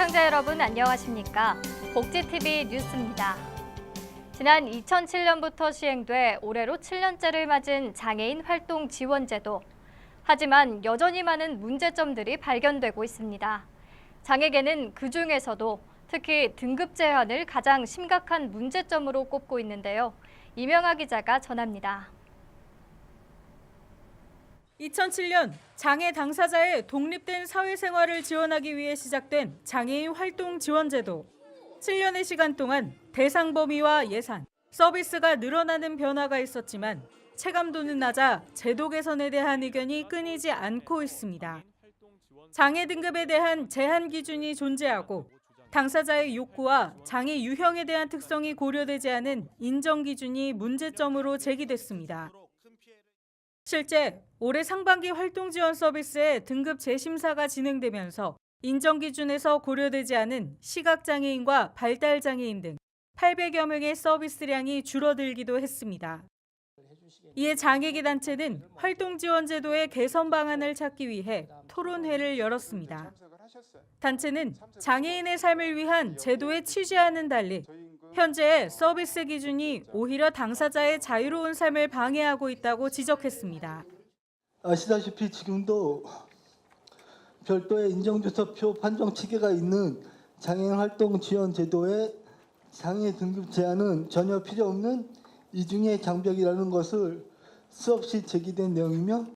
시청자 여러분 안녕하십니까? 복지TV 뉴스입니다. 지난 2007년부터 시행돼 올해로 7년째를 맞은 장애인 활동 지원제도. 하지만 여전히 많은 문제점들이 발견되고 있습니다. 장애계는 그중에서도 특히 등급 제한을 가장 심각한 문제점으로 꼽고 있는데요. 이명아 기자가 전합니다. 2007년 장애 당사자의 독립된 사회생활을 지원하기 위해 시작된 장애인 활동 지원제도. 7년의 시간 동안 대상 범위와 예산, 서비스가 늘어나는 변화가 있었지만 체감도는 낮아 제도 개선에 대한 의견이 끊이지 않고 있습니다. 장애 등급에 대한 제한 기준이 존재하고 당사자의 욕구와 장애 유형에 대한 특성이 고려되지 않은 인정 기준이 문제점으로 제기됐습니다. 실제 올해 상반기 활동 지원 서비스의 등급 재심사가 진행되면서 인정 기준에서 고려되지 않은 시각장애인과 발달장애인 등 800여 명의 서비스량이 줄어들기도 했습니다. 이에 장애계 단체는 활동 지원 제도의 개선 방안을 찾기 위해 토론회를 열었습니다. 단체는 장애인의 삶을 위한 제도의 취지와는 달리 현재의 서비스 기준이 오히려 당사자의 자유로운 삶을 방해하고 있다고 지적했습니다. 아시다시피 지금도 별도의 인정주소표 판정 체계가 있는 장애인 활동 지원 제도의 장애 등급 제한은 전혀 필요 없는 이중의 장벽이라는 것을 수없이 제기된 내용이며,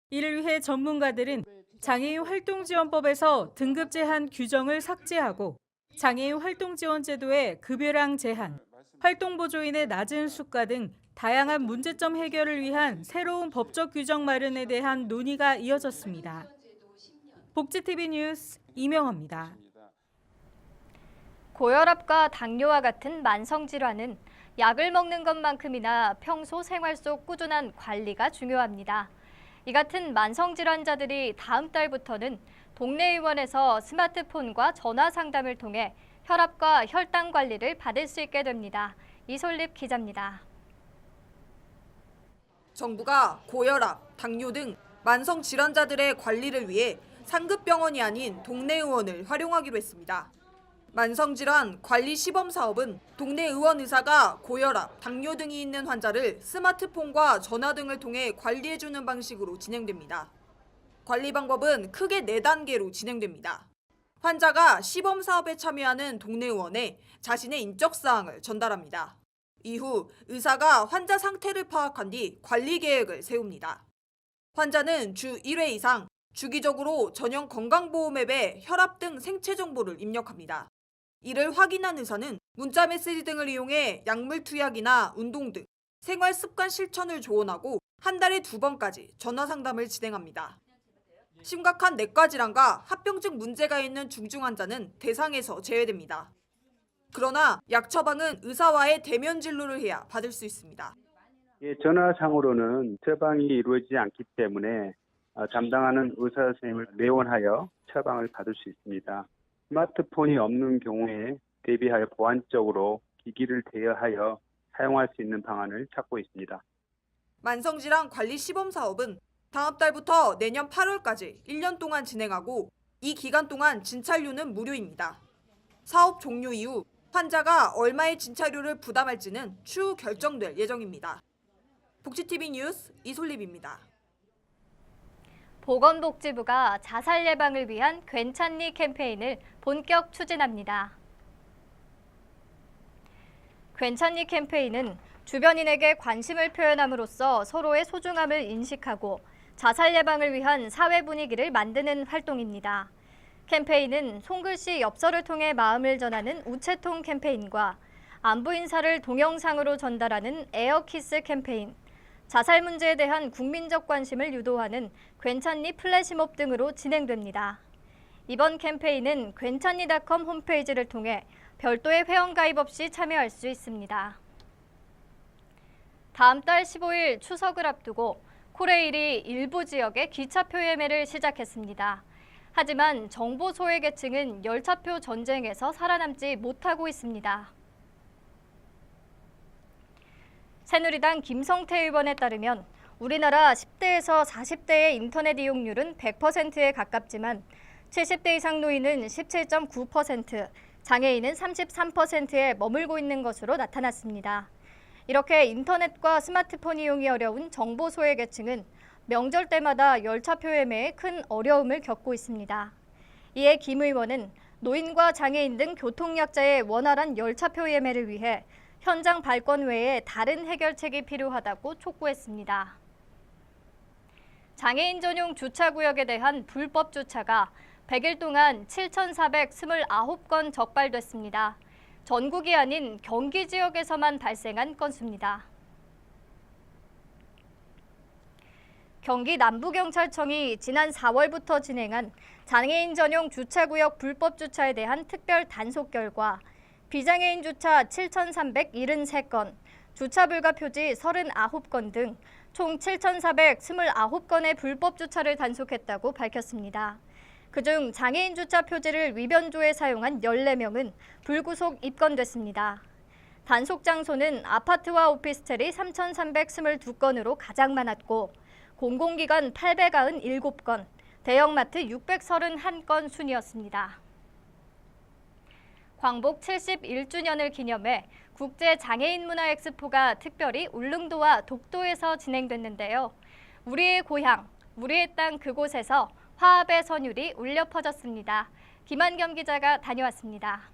이를 위해 전문가들은 장애인 활동지원법에서 등급 제한 규정을 삭제하고 장애인 활동지원제도의 급여량 제한, 활동보조인의 낮은 수가 등 다양한 문제점 해결을 위한 새로운 법적 규정 마련에 대한 논의가 이어졌습니다. 복지TV 뉴스 이명화입니다. 고혈압과 당뇨와 같은 만성질환은 약을 먹는 것만큼이나 평소 생활 속 꾸준한 관리가 중요합니다. 이 같은 만성질환자들이 다음 달부터는 동네 의원에서 스마트폰과 전화 상담을 통해 혈압과 혈당 관리를 받을 수 있게 됩니다. 이솔립 기자입니다. 정부가 고혈압, 당뇨 등 만성 질환자들의 관리를 위해 상급병원이 아닌 동네 의원을 활용하기로 했습니다. 만성질환 관리 시범 사업은 동네 의원 의사가 고혈압, 당뇨 등이 있는 환자를 스마트폰과 전화 등을 통해 관리해주는 방식으로 진행됩니다. 관리 방법은 크게 4단계로 진행됩니다. 환자가 시범 사업에 참여하는 동네 의원에 자신의 인적 사항을 전달합니다. 이후 의사가 환자 상태를 파악한 뒤 관리 계획을 세웁니다. 환자는 주 1회 이상 주기적으로 전용 건강보험 앱에 혈압 등 생체 정보를 입력합니다. 이를 확인한 의사는 문자 메시지 등을 이용해 약물 투약이나 운동 등 생활 습관 실천을 조언하고 한 달에 2번까지 전화 상담을 진행합니다. 심각한 내과 질환과 합병증 문제가 있는 중증 환자는 대상에서 제외됩니다. 그러나 약 처방은 의사와의 대면 진료를 해야 받을 수 있습니다. 전화상으로는 처방이 이루어지지 않기 때문에 담당하는 의사 선생님을 내원하여 처방을 받을 수 있습니다. 스마트폰이 없는 경우에 대비하여 보안적으로 기기를 대여하여 사용할 수 있는 방안을 찾고 있습니다. 만성질환 관리 시범 사업은 다음 달부터 내년 8월까지 1년 동안 진행하고 이 기간 동안 진찰료는 무료입니다. 사업 종료 이후 환자가 얼마의 진찰료를 부담할지는 추후 결정될 예정입니다. 복지TV 뉴스 이솔립입니다. 보건복지부가 자살 예방을 위한 괜찮니 캠페인을 본격 추진합니다. 괜찮니 캠페인은 주변인에게 관심을 표현함으로써 서로의 소중함을 인식하고 자살 예방을 위한 사회 분위기를 만드는 활동입니다. 캠페인은 손글씨 엽서를 통해 마음을 전하는 우체통 캠페인과 안부 인사를 동영상으로 전달하는 에어키스 캠페인, 자살 문제에 대한 국민적 관심을 유도하는 괜찮니 플래시몹 등으로 진행됩니다. 이번 캠페인은 괜찮니.com 홈페이지를 통해 별도의 회원가입 없이 참여할 수 있습니다. 다음 달 15일 추석을 앞두고 코레일이 일부 지역에 기차표 예매를 시작했습니다. 하지만 정보 소외 계층은 열차표 전쟁에서 살아남지 못하고 있습니다. 새누리당 김성태 의원에 따르면 우리나라 10대에서 40대의 인터넷 이용률은 100%에 가깝지만 70대 이상 노인은 17.9%, 장애인은 33%에 머물고 있는 것으로 나타났습니다. 이렇게 인터넷과 스마트폰 이용이 어려운 정보 소외 계층은 명절 때마다 열차표 예매에 큰 어려움을 겪고 있습니다. 이에 김 의원은 노인과 장애인 등 교통약자의 원활한 열차표 예매를 위해 현장 발권 외에 다른 해결책이 필요하다고 촉구했습니다. 장애인 전용 주차구역에 대한 불법 주차가 100일 동안 7,429건 적발됐습니다. 전국이 아닌 경기 지역에서만 발생한 건수입니다. 경기 남부경찰청이 지난 4월부터 진행한 장애인 전용 주차구역 불법 주차에 대한 특별 단속 결과 비장애인 주차 7,373건, 주차 불가 표지 39건 등 총 7,429건의 불법 주차를 단속했다고 밝혔습니다. 그중 장애인 주차 표지를 위변조에 사용한 14명은 불구속 입건됐습니다. 단속 장소는 아파트와 오피스텔이 3,322건으로 가장 많았고 공공기관 897건, 대형마트 631건 순이었습니다. 광복 71주년을 기념해 국제장애인 문화 엑스포가 특별히 울릉도와 독도에서 진행됐는데요. 우리의 고향, 우리의 땅 그곳에서 화합의 선율이 울려 퍼졌습니다. 김한겸 기자가 다녀왔습니다.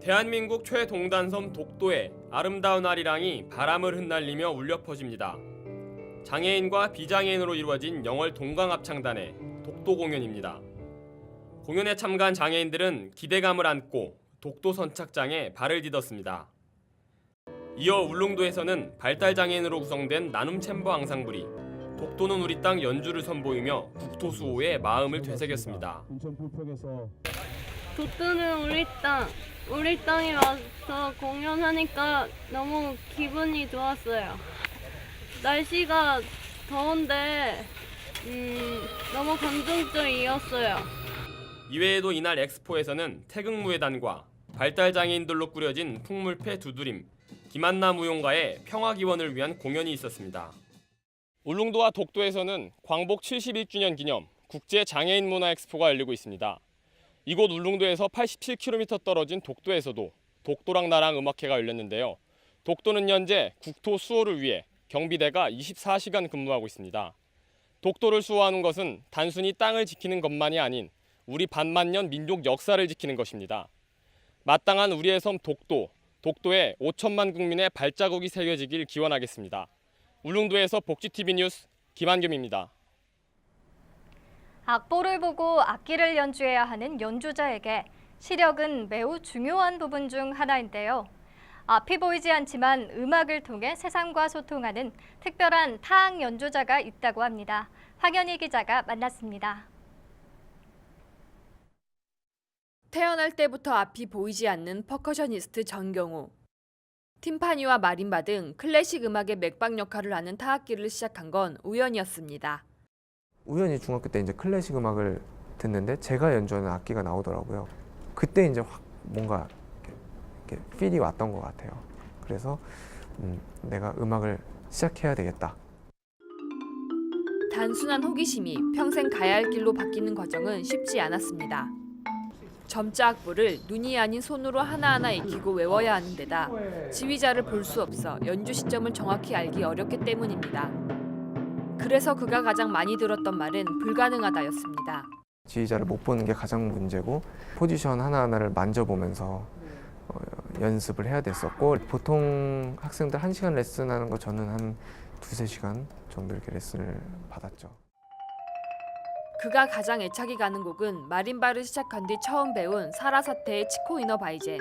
대한민국 최동단섬 독도에 아름다운 아리랑이 바람을 흩날리며 울려 퍼집니다. 장애인과 비장애인으로 이루어진 영월 동광합창단의 독도 공연입니다. 공연에 참가한 장애인들은 기대감을 안고 독도 선착장에 발을 디뎠습니다. 이어 울릉도에서는 발달장애인으로 구성된 나눔 챔버 앙상블이 독도는 우리 땅 연주를 선보이며 국토 수호에 마음을 되새겼습니다. 독도는 우리 땅에 와서 공연하니까 너무 기분이 좋았어요. 날씨가 더운데 너무 감동적이었어요. 이외에도 이날 엑스포에서는 태극무예단과 발달장애인들로 꾸려진 풍물패 두드림, 김한나 무용가의 평화기원을 위한 공연이 있었습니다. 울릉도와 독도에서는 광복 71주년 기념 국제장애인 문화 엑스포가 열리고 있습니다. 이곳 울릉도에서 87km 떨어진 독도에서도 독도랑 나랑 음악회가 열렸는데요. 독도는 현재 국토 수호를 위해 경비대가 24시간 근무하고 있습니다. 독도를 수호하는 것은 단순히 땅을 지키는 것만이 아닌 우리 반만년 민족 역사를 지키는 것입니다. 마땅한 우리의 섬 독도에 5천만 국민의 발자국이 새겨지길 기원하겠습니다. 울릉도에서 복지TV 뉴스 김한겸입니다. 악보를 보고 악기를 연주해야 하는 연주자에게 시력은 매우 중요한 부분 중 하나인데요. 앞이 보이지 않지만 음악을 통해 세상과 소통하는 특별한 타악 연주자가 있다고 합니다. 황현희 기자가 만났습니다. 태어날 때부터 앞이 보이지 않는 퍼커셔니스트 전경우. 팀파니와 마림바 등 클래식 음악의 맥박 역할을 하는 타악기를 시작한 건 우연이었습니다. 우연히 중학교 때 이제 클래식 음악을 듣는데 제가 연주하는 악기가 나오더라고요. 그때 이제 확 뭔가 이렇게 필이 왔던 것 같아요. 그래서 내가 음악을 시작해야 되겠다. 단순한 호기심이 평생 가야 할 길로 바뀌는 과정은 쉽지 않았습니다. 점자 악보를 눈이 아닌 손으로 하나하나 익히고 외워야 하는 데다 지휘자를 볼 수 없어 연주 시점을 정확히 알기 어렵기 때문입니다. 그래서 그가 가장 많이 들었던 말은 불가능하다였습니다. 지휘자를 못 보는 게 가장 문제고 포지션 하나하나를 만져보면서 연습을 해야 됐었고 보통 학생들 1시간 레슨하는 거 저는 한 2-3시간 정도 이렇게 레슨을 받았죠. 그가 가장 애착이 가는 곡은 마림바를 시작한 뒤 처음 배운 사라사테의 치코 이너 바이젠.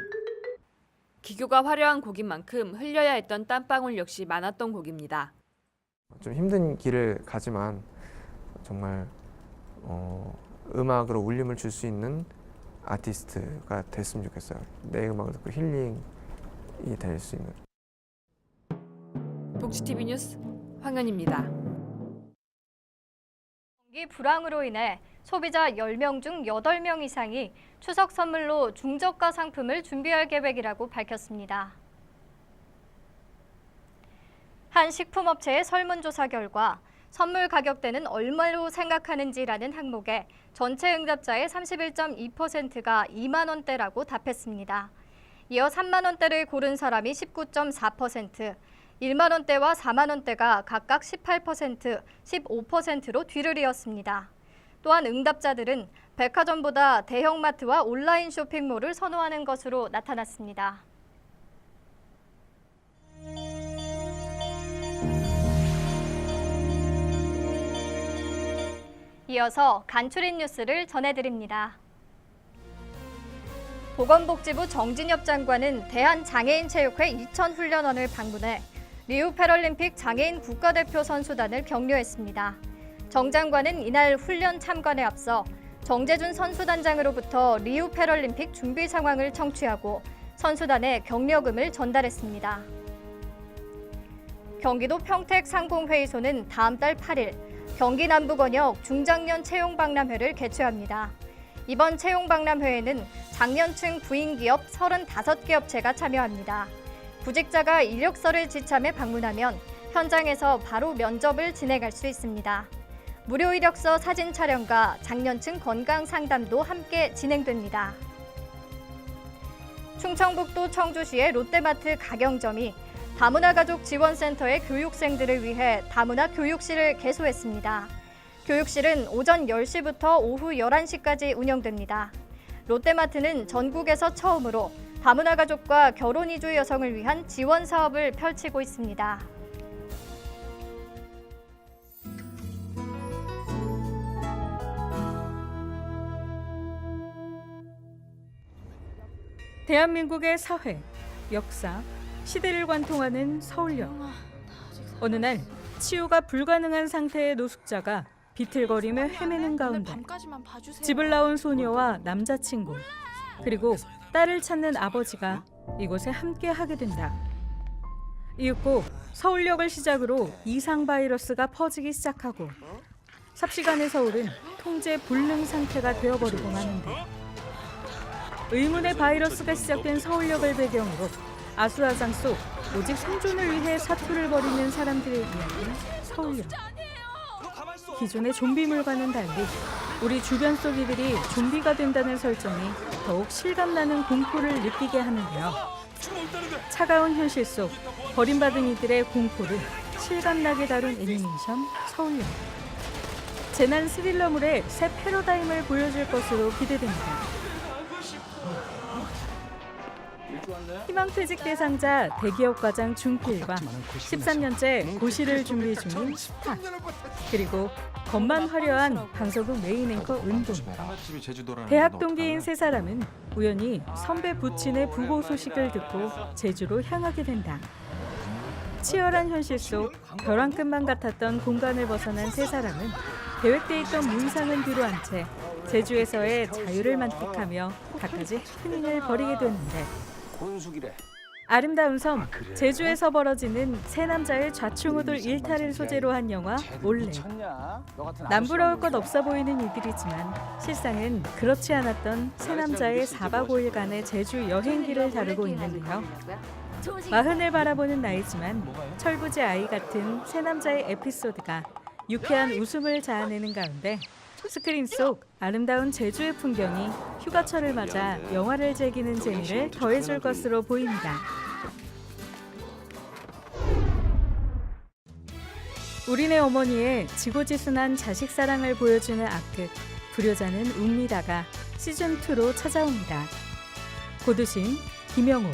기교가 화려한 곡인 만큼 흘려야 했던 땀방울 역시 많았던 곡입니다. 좀 힘든 길을 가지만 정말 음악으로 울림을 줄 수 있는 아티스트가 됐으면 좋겠어요. 내 음악을 듣고 힐링이 될 수 있는. 복지TV 뉴스 황현입니다. 경기 불황으로 인해 소비자 10명 중 8명 이상이 추석 선물로 중저가 상품을 준비할 계획이라고 밝혔습니다. 한 식품업체의 설문조사 결과 선물 가격대는 얼마로 생각하는지라는 항목에 전체 응답자의 31.2%가 2만 원대라고 답했습니다. 이어 3만 원대를 고른 사람이 19.4%, 1만 원대와 4만 원대가 각각 18%, 15%로 뒤를 이었습니다. 또한 응답자들은 백화점보다 대형마트와 온라인 쇼핑몰을 선호하는 것으로 나타났습니다. 이어서 간추린 뉴스를 전해드립니다. 보건복지부 정진엽 장관은 대한장애인체육회 이천훈련원을 방문해 리우 패럴림픽 장애인 국가대표 선수단을 격려했습니다. 정 장관은 이날 훈련 참관에 앞서 정재준 선수단장으로부터 리우 패럴림픽 준비 상황을 청취하고 선수단에 격려금을 전달했습니다. 경기도 평택 상공회의소는 다음 달 8일 경기 남부권역 중장년 채용박람회를 개최합니다. 이번 채용박람회에는 장년층 부인기업 35개 업체가 참여합니다. 구직자가 이력서를 지참해 방문하면 현장에서 바로 면접을 진행할 수 있습니다. 무료 이력서 사진 촬영과 장년층 건강 상담도 함께 진행됩니다. 충청북도 청주시의 롯데마트 가경점이 다문화 가족 지원센터의 교육생들을 위해 다문화 교육실을 개소했습니다. 교육실은 오전 10시부터 오후 11시까지 운영됩니다. 롯데마트는 전국에서 처음으로 다문화 가족과 결혼 이주 여성을 위한 지원 사업을 펼치고 있습니다. 대한민국의 사회, 역사, 시대를 관통하는 서울역. 어느 날 치유가 불가능한 상태의 노숙자가 비틀거리며 헤매는 가운데 집을 나온 소녀와 남자친구 그리고 딸을 찾는 아버지가 이곳에 함께 하게 된다. 이윽고 서울역을 시작으로 이상 바이러스가 퍼지기 시작하고 삽시간에 서울은 통제 불능 상태가 되어버리고 마는데 의문의 바이러스가 시작된 서울역을 배경으로 아수라장 속 오직 생존을 위해 사투를 벌이는 사람들의 이야기 서울역. 기존의 좀비물과는 달리 우리 주변 속 이들이 좀비가 된다는 설정이 더욱 실감나는 공포를 느끼게 하는데요. 차가운 현실 속 버림받은 이들의 공포를 실감나게 다룬 애니메이션 서울역. 재난 스릴러물의 새 패러다임을 보여줄 것으로 기대됩니다. 희망퇴직 대상자 대기업 과장 중필과 13년째 고시를 준비 중인 스타 그리고 겉만 화려한 방송국 메인 앵커 은동. 대학 동기인 세 사람은 우연히 선배 부친의 부고 소식을 듣고 제주로 향하게 된다. 치열한 현실 속 벼랑 끝만 같았던 공간을 벗어난 세 사람은 계획돼 있던 문상은 뒤로 한 채 제주에서의 자유를 만끽하며 갖가지 해프닝을 벌이게 되는데 아름다운 섬 제주에서 벌어지는 세 남자의 좌충우돌 일탈을 소재로 한 영화 올레. 남부러울 것 없어 보이는 이들이지만 실상은 그렇지 않았던 세 남자의 4박 5일간의 제주 여행기를 다루고 있는데요. 마흔을 바라보는 나이지만 철부지 아이 같은 세 남자의 에피소드가 유쾌한 웃음을 자아내는 가운데 스크린 속 아름다운 제주의 풍경이 휴가철을 맞아 영화를 즐기는 재미를 더해줄 것으로 보입니다. 우리네 어머니의 지고지순한 자식 사랑을 보여주는 악극 불효자는 웁니다가 시즌2로 찾아옵니다. 고두심, 김영호,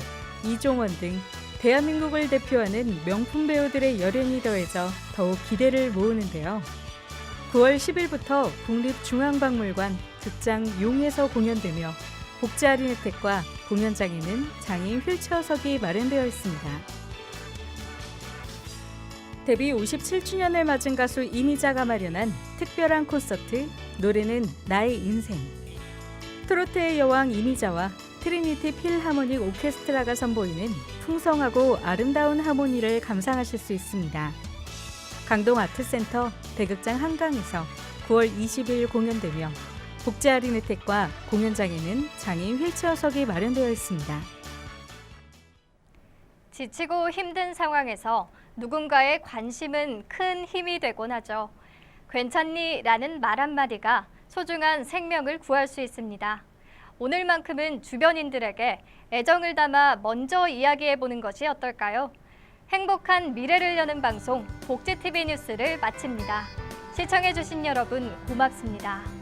이종원 등 대한민국을 대표하는 명품 배우들의 열연이 더해져 더욱 기대를 모으는데요. 9월 10일부터 국립중앙박물관 극장 용에서 공연되며 복지 할인 혜택과 공연장에는 장애인 휠체어석이 마련되어 있습니다. 데뷔 57주년을 맞은 가수 이미자가 마련한 특별한 콘서트 노래는 나의 인생. 트로트의 여왕 이미자와 트리니티 필하모닉 오케스트라가 선보이는 풍성하고 아름다운 하모니를 감상하실 수 있습니다. 강동 아트센터 대극장 한강에서 9월 20일 공연되며 복지 할인 혜택과 공연장에는 장애인 휠체어석이 마련되어 있습니다. 지치고 힘든 상황에서 누군가의 관심은 큰 힘이 되곤 하죠. 괜찮니? 라는 말 한마디가 소중한 생명을 구할 수 있습니다. 오늘만큼은 주변인들에게 애정을 담아 먼저 이야기해보는 것이 어떨까요? 행복한 미래를 여는 방송 복지TV 뉴스를 마칩니다. 시청해주신 여러분 고맙습니다.